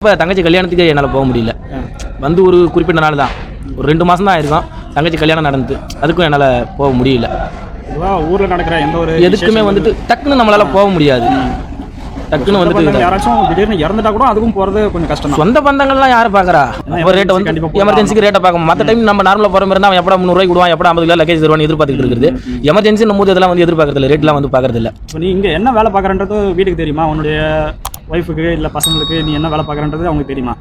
இப்போ தங்கச்சி கல்யாணத்துக்கு என்னால் போக முடியல. வந்து ஒரு குறிப்பிட்ட நாள் தான், ஒரு 2 மாதம் தான் ஆயிருக்கும் தங்கச்சி கல்யாணம் நடந்து. அதுக்கும் என்னால் போக முடியல. ஊரில் நடக்கிற எந்த ஒரு எதுக்குமே வந்துட்டு டக்குன்னு நம்மளால் போக முடியாது. டக்குன்னு வந்துட்டு யாராச்சும் திடீர்னு இறந்துட்டா கூட அதுக்கும் போகிறது கொஞ்சம் கஷ்டம். சொந்த பந்தங்கள்லாம் யாரை பார்க்குறா? ஒரு ரேட்டை வந்து எமர்ஜென்சிக்கு ரேட்டை பார்க்க மற்ற டைம் நம்ம நார்மலாக போகிற மாதிரி அவன் எப்படா 300 ரூபாய்க்கு விடுவான், எப்படா 50 கிலோ லக்கேஜ் தருவான்னு எதிர்பார்த்துட்டு இருக்குது. எமர்ஜென்சி நம்ம இதெல்லாம் வந்து எதிர்பார்க்கறதில்ல, ரேட்லாம் வந்து பார்க்கறதில்ல. இப்போ நீ இங்கே என்ன வேலை பார்க்குறன்றது வீட்டுக்கு தெரியுமா? உன்னுடைய ஒய்ஃபுக்கு இல்லை பசங்களுக்கு நீ என்ன வேலை பார்க்குறன்றது அவங்களுக்கு தெரியுமா?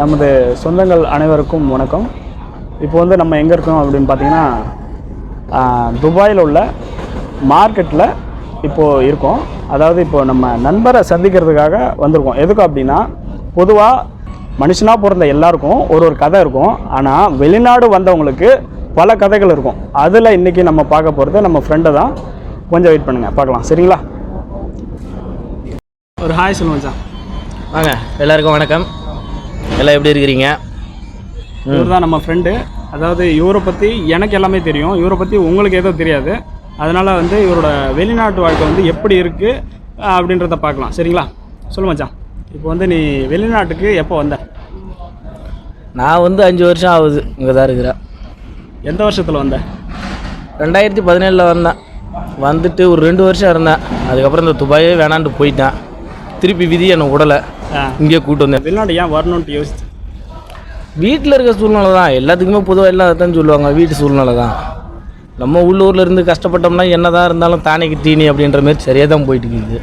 நமது சொந்தங்கள் அனைவருக்கும் வணக்கம். இப்போ வந்து நம்ம எங்கே இருக்கோம் அப்படின்னு பார்த்தீங்கன்னா துபாயில் உள்ள மார்க்கெட்டில் இப்போது இருக்கோம். அதாவது இப்போது நம்ம நண்பரை சந்திக்கிறதுக்காக வந்திருக்கோம். எதுக்கு அப்படின்னா, பொதுவாக மனுஷனாக பிறந்த எல்லாருக்கும் ஒரு கதை இருக்கும். ஆனால் வெளிநாடு வந்தவங்களுக்கு பல கதைகள் இருக்கும். அதில் இன்றைக்கி நம்ம பார்க்க போகிறது நம்ம ஃப்ரெண்டை தான். கொஞ்சம் வெயிட் பண்ணுங்கள், பார்க்கலாம். சரிங்களா? ஒரு ஹாய் சொல்லுவோம் சார். வாங்க, எல்லாருக்கும் வணக்கம். எல்லாம் எப்படி இருக்கிறீங்க? இவர் தான் நம்ம ஃப்ரெண்டு. அதாவது இவரை பற்றி எனக்கு எல்லாமே தெரியும், இவரை பற்றி உங்களுக்கு எதுவும் தெரியாது. அதனால் வந்து இவரோட வெளிநாட்டு வாழ்க்கை வந்து எப்படி இருக்குது அப்படின்றத பார்க்கலாம். சரிங்களா? சொல்லு மச்சான். இப்போ வந்து நீ வெளிநாட்டுக்கு எப்போ வந்த? நான் வந்து 5 வருஷம் ஆகுது இங்கே தான் இருக்கிறேன். எந்த வருஷத்தில் வந்த? 2017 வந்தேன். வந்துட்டு ஒரு 2 வருஷம் இருந்தேன். அதுக்கப்புறம் இந்த துபாயே வேணான்ட்டு போயிட்டேன். திருப்பி விதி என்னை விடலை, இங்கே கூப்பிட்டு வந்தேன். வெளிநாடு ஏன் வரணுன்ட்டு யோசிச்சு? வீட்டில் இருக்க சூழ்நிலை தான், எல்லாத்துக்குமே பொதுவாக எல்லாம் தான் சொல்லுவாங்க. வீட்டு சூழ்நிலை தான். நம்ம உள்ளூரில் இருந்து கஷ்டப்பட்டோம்னா என்ன தான் இருந்தாலும் தானைக்கு தீனி அப்படின்ற மாதிரி சரியாக தான் போயிட்டு இருக்குது.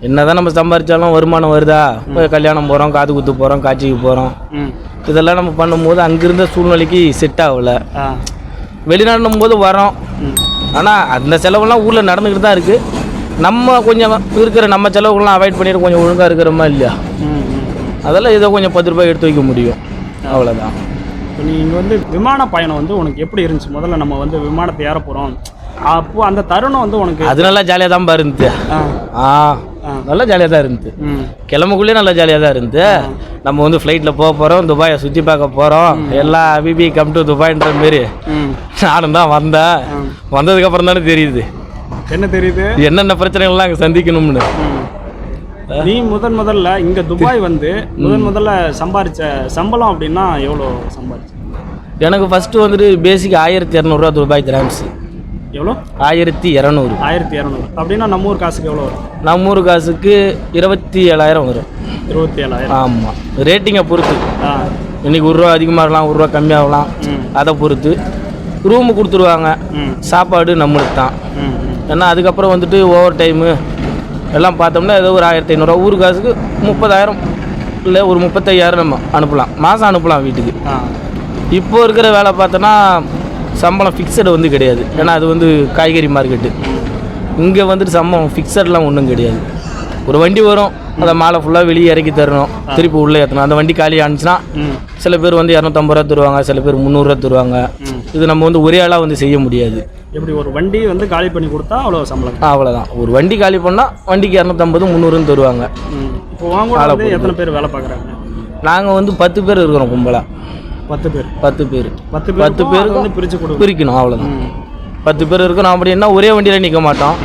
என்ன தான் நம்ம சம்பாதிச்சாலும் வருமானம் வருதா? இப்போ கல்யாணம் போகிறோம், காது குத்து போகிறோம், காட்சிக்கு போகிறோம், இதெல்லாம் நம்ம பண்ணும்போது அங்கிருந்த சூழ்நிலைக்கு செட் ஆகலை. வெளிநாடும் போது வரோம், ஆனால் அந்த செலவெல்லாம் ஊரில் நடந்துக்கிட்டு தான் இருக்குது. நம்ம கொஞ்சம் இருக்கிற நம்ம செலவுகள்லாம் அவாய்ட் பண்ணிட்டு கொஞ்சம் ஒழுங்காக இருக்கிறோமா இல்லையா? அதெல்லாம் ஏதோ கொஞ்சம் 10 ரூபாய் எடுத்து வைக்க முடியும், அவ்வளோதான். இப்போ நீ இங்கே வந்து விமான பயணம் வந்து உனக்கு எப்படி இருந்துச்சு? முதல்ல நம்ம வந்து விமானத்தை ஏற போகிறோம், அப்போது அந்த தருணம் வந்து உனக்கு அது நல்லா ஜாலியாக தான் இருந்துச்சு. நல்லா ஜாலியாக தான் இருந்துச்சு. கிளம்புக்குள்ளேயே நல்லா ஜாலியாக தான் இருந்துச்சு. நம்ம வந்து ஃப்ளைட்டில் போக போகிறோம், துபாயை சுற்றி பார்க்க போகிறோம், எல்லா பிபி கம் டு துபாய்ன்ற மாரி நானும் தான் வந்தேன். வந்ததுக்கப்புறம் தானே தெரியுது என்ன தெரியுது, என்னென்ன பிரச்சனைகள்லாம் அங்கே சந்திக்கணும்னு. நீ முதல்ல இங்கே துபாய் வந்து முதல்ல சம்பாதிச்ச சம்பளம் அப்படின்னா எவ்வளோ சம்பாதிச்ச? எனக்கு ஃபஸ்ட்டு வந்துட்டு பேசிக் 1200 ரூபா துபாய் திராம்ஸ். எவ்வளோ? 1200. 1200 அப்படின்னா நம்ம ஊர் காசுக்கு எவ்வளோ வரும்? நம்ம ஊர் காசுக்கு 27,000 வரும். 27,000. ஆமாம், ரேட்டிங்கை பொறுத்து. இன்றைக்கி 1 ரூபா அதிகமாக இருக்கலாம், 1 ரூபா கம்மியாகலாம். அதை பொறுத்து ரூமு கொடுத்துருவாங்க, சாப்பாடு நம்மளுக்கு தான். ஏன்னா அதுக்கப்புறம் வந்துட்டு ஓவர் டைமு எல்லாம் பார்த்தோம்னா ஏதோ ஒரு 1500 ரூபா. ஊர் காசுக்கு 30,000 இல்லை ஒரு 35,000 நம்ம அனுப்பலாம், மாதம் அனுப்பலாம் வீட்டுக்கு. இப்போ இருக்கிற வேலை பார்த்தோன்னா சம்பளம் ஃபிக்ஸடு வந்து கிடையாது. ஏன்னா அது வந்து காய்கறி மார்க்கெட்டு. இங்கே வந்துட்டு சம்பளம் ஃபிக்ஸட்லாம் ஒன்றும் கிடையாது. ஒரு வண்டி வரும், அதை மாலை ஃபுல்லாக வெளியே இறக்கி தரணும், திருப்பி உள்ளே ஏற்றணும். அந்த வண்டி காலி ஆனிச்சுன்னா சில பேர் வந்து 250 ரூபா தருவாங்க, சில பேர் 300 ரூபா தருவாங்க. இது நம்ம வந்து ஒரே ஆளாக வந்து செய்ய முடியாது. எப்படி ஒரு வண்டி வந்து காலி பண்ணி கொடுத்தா அவ்வளோ சம்பளம்? அவ்வளோதான். ஒரு வண்டி காலி பண்ணால் வண்டிக்கு 250 300 தருவாங்க. இப்போ வாங்க எத்தனை பேர் வேலை பார்க்குறாங்க? நாங்கள் வந்து 10 பேர் இருக்கிறோம் கும்பலாக. 10 பேர் 10 பேர் 10 பேருக்கு வந்து பிரிக்கணும், அவ்வளோதான். 10 பேர் இருக்கணும். அப்படின்னா ஒரே வண்டியில் நிற்க மாட்டோம்.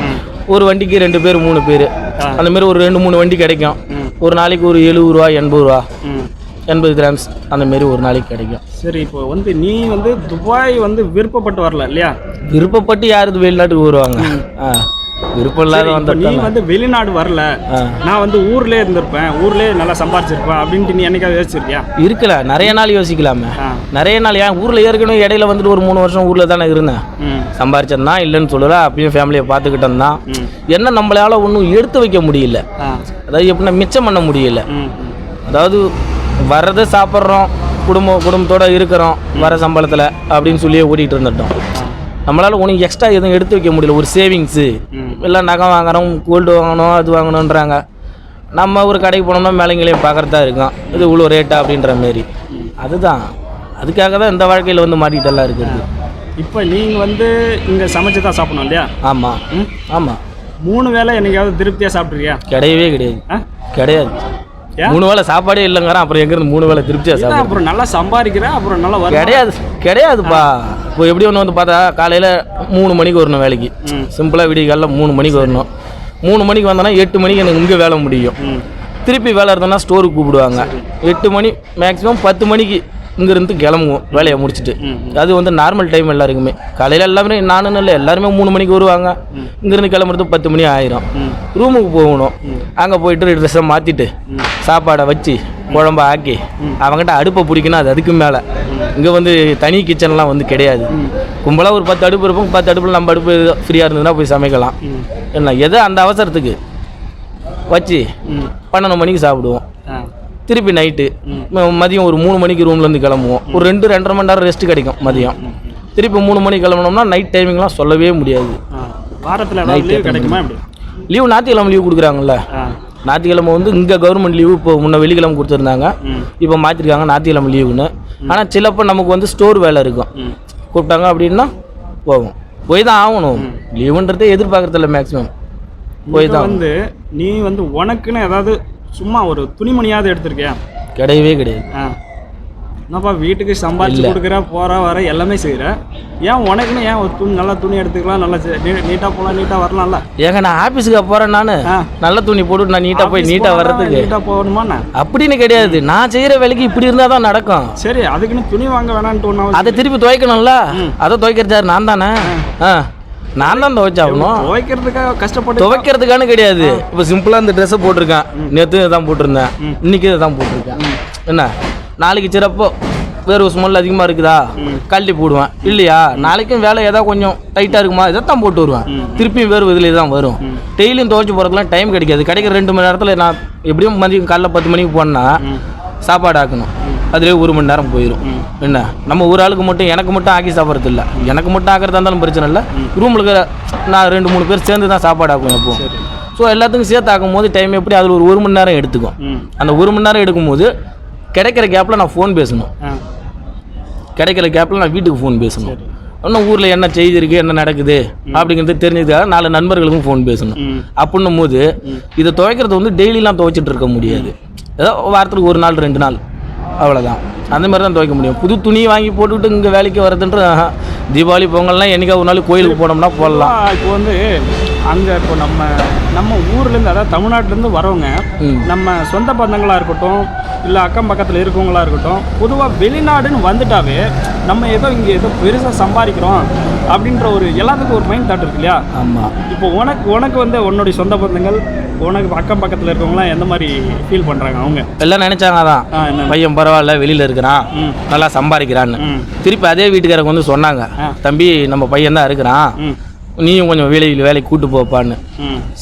ஒரு வண்டிக்கு 2 பேர் 3 பேர் அந்த மாதிரி ஒரு 2-3 வண்டி கிடைக்கும். ஒரு நாளைக்கு ஒரு 70 ரூபா 80 ரூபா 80 கிராம்ஸ் அந்த மாரி ஒரு நாளைக்கு கிடைக்கும். சரி, இப்போ வந்து நீ வந்து துபாய் வந்து விருப்பப்பட்டு வரல இல்லையா? விருப்பப்பட்டு யாரு வெளிநாட்டுக்கு வருவாங்க? விருப்பம் இல்லாத வந்து நீ வந்து வெளிநாடு வரல, நான் வந்து ஊர்லேயே இருந்திருப்பேன், ஊர்லேயே நல்லா சம்பாரிச்சிருப்பேன் அப்படின்ட்டு நீ என்னைக்காவது யோசிச்சிருக்கியா? இருக்கல, நிறைய நாள் யோசிக்கலாமே. நிறைய நாள் ஏன் ஊரில் ஏற்கனவே இடையில வந்துட்டு ஒரு 3 வருஷம் ஊரில் தானே இருந்தேன். சம்பாரிச்சேன்னா இல்லைன்னு சொல்லல, அப்பயும் ஃபேமிலியை பார்த்துக்கிட்டோம் தான். என்ன நம்மளால ஒன்றும் எடுத்து வைக்க முடியல, அதாவது எப்படின்னா மிச்சம் பண்ண முடியல. அதாவது வர்றதை சாப்பிட்றோம், குடும்பத்தோடு இருக்கிறோம் வர சம்பளத்தில் அப்படின்னு சொல்லியே ஓடிட்டு இருந்துட்டோம். நம்மளால் ஒன்றும் எக்ஸ்ட்ரா எதுவும் எடுத்து வைக்க முடியல. ஒரு சேவிங்ஸு எல்லாம் நகை வாங்குறோம், கோல்டு வாங்கணும், அது வாங்கணுன்றாங்க. நம்ம ஒரு கடைக்கு போனோம்னா மேலங்களையும் பார்க்குறதா இருக்கும், இது இவ்வளோ ரேட்டா அப்படின்ற மாரி. அதுதான், அதுக்காக தான் இந்த வாழ்க்கையில் வந்து மாட்டிக்கிட்டெல்லாம் இருக்குது. இப்போ நீங்கள் வந்து இங்கே சமைச்சு தான் சாப்பிடணும் இல்லையா? ஆமாம் ஆமாம். 3 வேளை என்னைக்காவது திருப்தியாக சாப்பிட்ருக்கியா? கிடையவே கிடையாது, கிடையாது. 3 வேளை சாப்பாடே இல்லைங்கிறேன், அப்புறம் எங்கேருந்து 3 வேளை திருப்தியாக சாப்பிட்றேன்? அப்புறம் நல்லா சம்பாதிக்கிறேன், அப்புறம் நல்லா கிடையாதுப்பா. இப்போ எப்படி ஒன்று வந்து பார்த்தா காலையில் 3 மணிக்கு வரணும் வேலைக்கு, சிம்பிளாக விடிய காலையில் 3 மணிக்கு வரணும். 3 மணிக்கு வந்தோன்னா 8 மணிக்கு எனக்கு இங்கே வேலை முடியும். திருப்பி வேலை இருந்தோம்னா ஸ்டோருக்கு கூப்பிடுவாங்க. 8 மணி மேக்ஸிமம் 10 மணிக்கு இங்கேருந்து கிளம்புவோம் வேலையை முடிச்சுட்டு. அது வந்து நார்மல் டைம் எல்லாருக்குமே. காலையில் எல்லாமே நானும் இல்லை எல்லாருமே 3 மணிக்கு வருவாங்க. இங்கேருந்து கிளம்புறது 10 மணி ஆயிரும். ரூமுக்கு போகணும். அங்கே போயிட்டு ட்ரெஸ்ஸை மாற்றிட்டு சாப்பாடை வச்சு குழம்ப ஆக்கி அவங்ககிட்ட அடுப்பை பிடிக்கணும். அது அதுக்கு மேலே இங்கே வந்து தனி கிச்சன்லாம் வந்து கிடையாது. கும்பலாக ஒரு 10 அடுப்பு இருப்போம். 10 அடுப்பில் நம்ம அடுப்பு ஃப்ரீயாக இருந்ததுன்னா போய் சமைக்கலாம். என்ன எதோ அந்த அவசரத்துக்கு வச்சு 12 மணிக்கு சாப்பிடுவோம். திருப்பி நைட்டு மதியம் ஒரு 3 மணிக்கு ரூம்லேருந்து கிளம்புவோம். ஒரு 2-2.5 மணி நேரம் ரெஸ்ட் கிடைக்கும் மதியம். திருப்பி 3 மணிக்கு கிளம்புனோம்னா நைட் டைமிங்லாம் சொல்லவே முடியாது. வாரத்தில் லீவ் கிடைக்குமா? லீவு ஞாயிற்றுக்கிழமை லீவு கொடுக்குறாங்கல்ல. ஞாயிற்றுக்கிழமை வந்து இங்கே கவர்மெண்ட் லீவு இப்போ முன்ன வெள்ளிக்கிழமை கொடுத்துருந்தாங்க. இப்போ மாற்றிருக்காங்க ஞாயிற்றுக்கிழமை லீவுன்னு. ஆனால் சிலப்போ நமக்கு வந்து ஸ்டோர் வேலை இருக்கும். கூப்பிட்டாங்க அப்படின்னா போவோம். போய் தான் ஆகணும். லீவுன்றதே எதிர்பார்க்குறதில்ல மேக்ஸிமம். போய் தான் வந்து நீ வந்து உனக்குன்னு ஏதாவது சும்மா ஒரு துணிமணியாவது எடுத்திருக்கியா? கிடையவே கிடையாது. என்னப்பா வீட்டுக்கு சம்பாதிச்சு கொடுக்குற போகிற வர எல்லாமே செய்கிற, ஏன் உனக்குன்னு ஏன் ஒரு துணி நல்ல துணி எடுத்துக்கலாம், நல்லா நீட்டாக போகலாம், நீட்டாக வரலாம்ல? ஏங்க நான் ஆஃபீஸுக்கு போகிறேன், நான் நல்ல துணி போட்டு நான் நீட்டாக போய் நீட்டாக வர்றதுக்கு நீட்டாக போகணுமா? அப்படின்னு கிடையாது. நான் செய்கிற வேலைக்கு இப்படி இருந்தால் தான் நடக்கும். சரி, அதுக்குன்னு துணி வாங்க வேணான்ட்டு ஒன்று அதை திருப்பி துவைக்கணும்ல. அதை துவைக்கிறதாரு நான் தானே. நான் தான் துவைச்சாகணும். துவைக்கிறதுக்காக கஷ்டப்பட்டு துவைக்கிறதுக்கானு கிடையாது. இப்போ சிம்பிளாக இந்த ட்ரெஸ்ஸை போட்டிருக்கேன். நேற்று தான் போட்டிருந்தேன், இன்னைக்கு இதை தான் போட்டிருக்கேன். என்ன நாளைக்கு சிறப்போ வேறு ஸ்மெல் அதிகமாக இருக்குதா கழட்டி போடுவேன். இல்லையா நாளைக்கும் வேலை ஏதாவது கொஞ்சம் டைட்டாக இருக்குமா இதைத்தான் போட்டு வருவேன். திருப்பியும் வேறு இதில் தான் வரும். டெய்லியும் துவைச்சி போகிறதுலாம் டைம் கிடைக்காது. கிடைக்கிற 2 மணி நேரத்தில் நான் எப்படியும் மதியம் காலைல 10 மணிக்கு போனால் சாப்பாடு ஆக்கணும். அதுலேயே 1 மணி நேரம் போயிடும். என்ன நம்ம ஒரு ஆளுக்கு மட்டும் எனக்கு மட்டும் ஆக்கி சாப்பிட்றது இல்லை. எனக்கு மட்டும் ஆக்கிறதா இருந்தாலும் பிரச்சனை இல்லை. ரூமில் இருக்கிற நான் 2-3 பேர் சேர்ந்து தான் சாப்பாடு ஆக்குவேன் எப்போ. ஸோ எல்லாத்துக்கும் சேர்த்து ஆக்கும் போது டைம் எப்படி அதில் ஒரு 1 மணி நேரம் எடுத்துக்கும். அந்த 1 மணி நேரம் எடுக்கும்போது கிடைக்கிற கேப்பில் நான் ஃபோன் பேசணும். கிடைக்கிற கேப்பில் நான் வீட்டுக்கு ஃபோன் பேசணும். இன்னும் ஊரில் என்ன செய்தி இருக்குது, என்ன நடக்குது அப்படிங்கிறது தெரிஞ்சதுக்காக 4 நண்பர்களுக்கும் ஃபோன் பேசணும். அப்படின்னும் போது இதை துவைக்கிறது வந்து டெய்லிலாம் துவைச்சிட்டு இருக்க முடியாது. ஏதோ வாரத்துக்கு 1 நாள் 2 நாள் அவ்வளோதான். அந்த மாதிரி தான் துவைக்க முடியும். புது துணி வாங்கி போட்டுக்கிட்டு இங்கே வேலைக்கு வரதுன்ற தீபாவளி பொங்கல்லாம் என்றைக்கா ஒரு நாள் கோயிலுக்கு போனோம்னா போடலாம். இப்போ வந்து அங்கே இப்போ நம்ம ஊர்லேருந்து அதாவது தமிழ்நாட்டிலேருந்து வரவங்க நம்ம சொந்த பந்தங்களாக இருக்கட்டும் இல்லை அக்கம் பக்கத்தில் இருக்கவங்களா இருக்கட்டும், பொதுவாக வெளிநாடுன்னு வந்துட்டாவே நம்ம ஏதோ இங்கே ஏதோ பெருசாக சம்பாதிக்கிறோம் அப்படின்ற ஒரு எல்லாத்துக்கும் ஒரு மைண்ட் தாட் இருக்கு இல்லையா? ஆமாம். இப்போ உனக்கு வந்து உன்னுடைய சொந்த பந்தங்கள் உனக்கு அக்கம் பக்கத்தில் இருக்கவங்களாம் எந்த மாதிரி ஃபீல் பண்ணுறாங்க? அவங்க எல்லாம் நினைச்சாங்க தான் பையன் பரவாயில்ல வெளியில் இருக்கிறான் நல்லா சம்பாதிக்கிறான்னு. திருப்பி அதே வீட்டுக்காரங்க வந்து சொன்னாங்க, தம்பி நம்ம பையன் தான் இருக்கிறான், நீயும் கொஞ்சம் வேலைக்கு கூட்டு போப்பான்னு.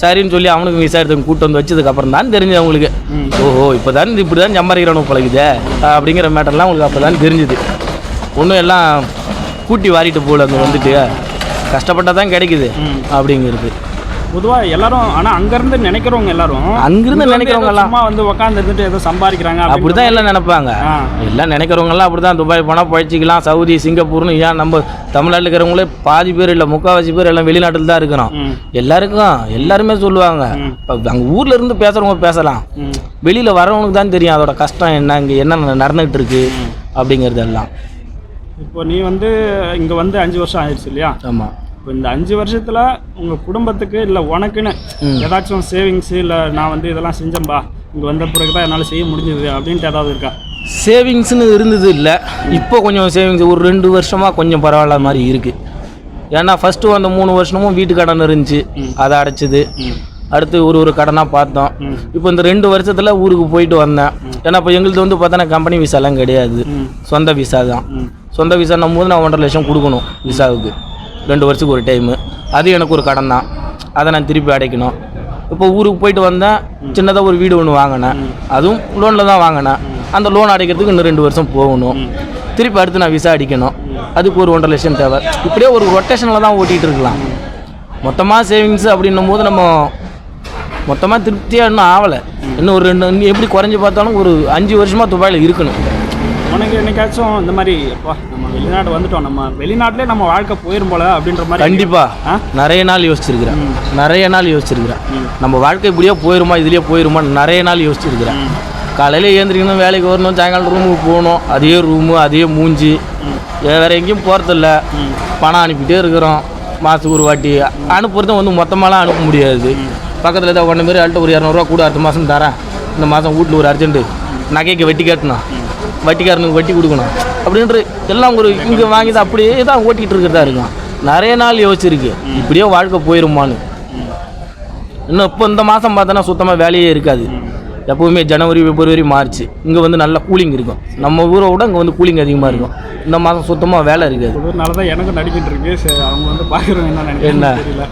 சரின்னு சொல்லி அவனுக்கு விசாரித்து கூட்டு வந்து வச்சதுக்கப்புறம் தான் தெரிஞ்சது அவங்களுக்கு. ஓஹோ இப்போ தான் இப்படி தான் சம்பாதிக்கிறவனு பழகுது அப்படிங்கிற மேட்டர்லாம் அவங்களுக்கு அப்போ தான் தெரிஞ்சுது. ஒன்றும் எல்லாம் கூட்டி வாரிட்டு போல அங்கே வந்துட்டு கஷ்டப்பட்டால் தான் கிடைக்குது அப்படிங்கிறது. பொதுவாக எல்லாரும் ஆனால் அங்கேருந்து நினைக்கிறவங்க எல்லாரும் நினைக்கிறவங்கலாம் வந்து உட்காந்து இருந்துட்டு ஏதோ சம்பாதிக்கிறாங்க அப்படி தான் எல்லாம் நினைப்பாங்க. எல்லாம் நினைக்கிறவங்கலாம் அப்படி தான் துபாய் போனால் பழச்சிக்கலாம். சவுதி சிங்கப்பூர்னு ஏன் நம்ம தமிழ்நாட்டில் இருக்கிறவங்களே பாதி பேர் இல்லை 3/4 பேர் எல்லாம் வெளிநாட்டில் தான் இருக்கிறோம். எல்லாருமே சொல்லுவாங்க. இப்போ அங்கே ஊரில் இருந்து பேசுகிறவங்க பேசலாம், வெளியில் வரவங்களுக்கு தான் தெரியும் அதோட கஷ்டம் என்ன, இங்கே என்ன நடந்துகிட்டு இருக்கு அப்படிங்கிறது எல்லாம். இப்போ நீ வந்து இங்கே வந்து 5 வருஷம் ஆயிடுச்சு இல்லையா? ஆமாம். இப்போ இந்த 5 வருஷத்தில் உங்கள் குடும்பத்துக்கு இல்லை உனக்குன்னு ஏதாச்சும் சேவிங்ஸு இல்லை நான் வந்து இதெல்லாம் செஞ்சேன்பா இங்கே வந்த பிறகு தான் என்னால் செய்ய முடிஞ்சது அப்படின்ட்டு ஏதாவது இருக்கா? சேவிங்ஸ்னு இருந்தது இல்லை. இப்போ கொஞ்சம் சேவிங்ஸ் ஒரு 2 வருஷமாக கொஞ்சம் பரவாயில்ல மாதிரி இருக்குது. ஏன்னா ஃபஸ்ட்டு அந்த 3 வருஷமும் வீட்டு கடன் இருந்துச்சு, அதை அடைச்சிது. அடுத்து ஒரு கடனாக பார்த்தோம். இப்போ இந்த 2 வருஷத்தில் ஊருக்கு போயிட்டு வந்தேன். ஏன்னா இப்போ எங்களுக்கு வந்து பார்த்தோன்னா கம்பெனி விசாலாம் கிடையாது, சொந்த விசா தான். சொந்த விசான்னும் போது நான் 1.5 லட்சம் கொடுக்கணும் விசாவுக்கு 2 வருஷத்துக்கு ஒரு டைமு. அது எனக்கு ஒரு கடன் தான், அதை நான் திருப்பி அடைக்கணும். இப்போ ஊருக்கு போயிட்டு வந்தேன், சின்னதாக ஒரு வீடு ஒன்று வாங்கினேன், அதுவும் லோனில் தான் வாங்கினேன். அந்த லோன் அடைக்கிறதுக்கு இன்னும் 2 வருஷம் போகணும். திருப்பி அடுத்து நான் விசா அடிக்கணும், அதுக்கு ஒரு 1.5 லட்சம் தேவை. இப்படியே ஒரு ரொட்டேஷனில் தான் ஓட்டிகிட்டு இருக்கலாம். மொத்தமாக சேவிங்ஸ் அப்படின்னும் போது நம்ம மொத்தமாக திருப்தியாக இன்னும் ஆகலை. இன்னும் ஒரு 2 எப்படி குறைஞ்சி பார்த்தாலும் ஒரு 5 வருஷமாக துபாயில் இருக்கணும். உனக்கு என்னைக்காச்சும் இந்த மாதிரி நம்ம வெளிநாடு வந்துட்டோம், நம்ம வெளிநாட்டிலே நம்ம வாழ்க்கை போயிடும் போல அப்படின்ற மாதிரி? கண்டிப்பாக நிறைய நாள் யோசிச்சிருக்கிறேன். நம்ம வாழ்க்கை இப்படியே போயிருமா இதுலேயே போயிருமா நிறைய நாள் யோசிச்சிருக்கிறேன். காலையில் ஏந்திரிக்கணும், வேலைக்கு வரணும், சாயங்காலம் ரூமுக்கு போகணும், அதே ரூமு அதே மூஞ்சி, வேறு எங்கேயும் போகிறதில்ல. பணம் அனுப்பிட்டே இருக்கிறோம், மாதத்துக்கு ஒரு வாட்டி. அனுப்புறதும் வந்து மொத்தமாலாம் அனுப்ப முடியாது. பக்கத்தில் ஏதாவது 1 மாரி ஆள்கிட்ட ஒரு 200 ரூபா கூட அடுத்த மாதம் தரேன் இந்த மாதம் வீட்டில் ஒரு அர்ஜென்ட்டு நகைக்கு வட்டி கட்டணும், வட்டிக்காரனுக்கு வட்டி கொடுக்கணும் அப்படின்ற எல்லாம் ஒரு இங்கே வாங்கி தான் அப்படியே தான் ஓட்டிகிட்டு இருக்கிறதா இருக்கும். நிறைய நாள் யோசிச்சிருக்கு இப்படியே வாழ்க்கை போயிருமான்னு. இன்னும் இப்போ இந்த மாதம் பார்த்தோன்னா சுத்தமாக வேலையே இருக்காது. எப்போவுமே ஜனவரி, பிப்ரவரி, மார்ச் இங்கே வந்து நல்லா கூலிங் இருக்கும். நம்ம ஊரை விட இங்கே வந்து கூலிங் அதிகமாக இருக்கும். இந்த மாதம் சுத்தமாக வேலை இருக்காது. அதனால தான் எனக்கும் நடிக்கிட்டு இருக்கு. சரி, அவங்க வந்து பார்க்குறவங்க என்ன நினைக்கிறேன் தெரியல.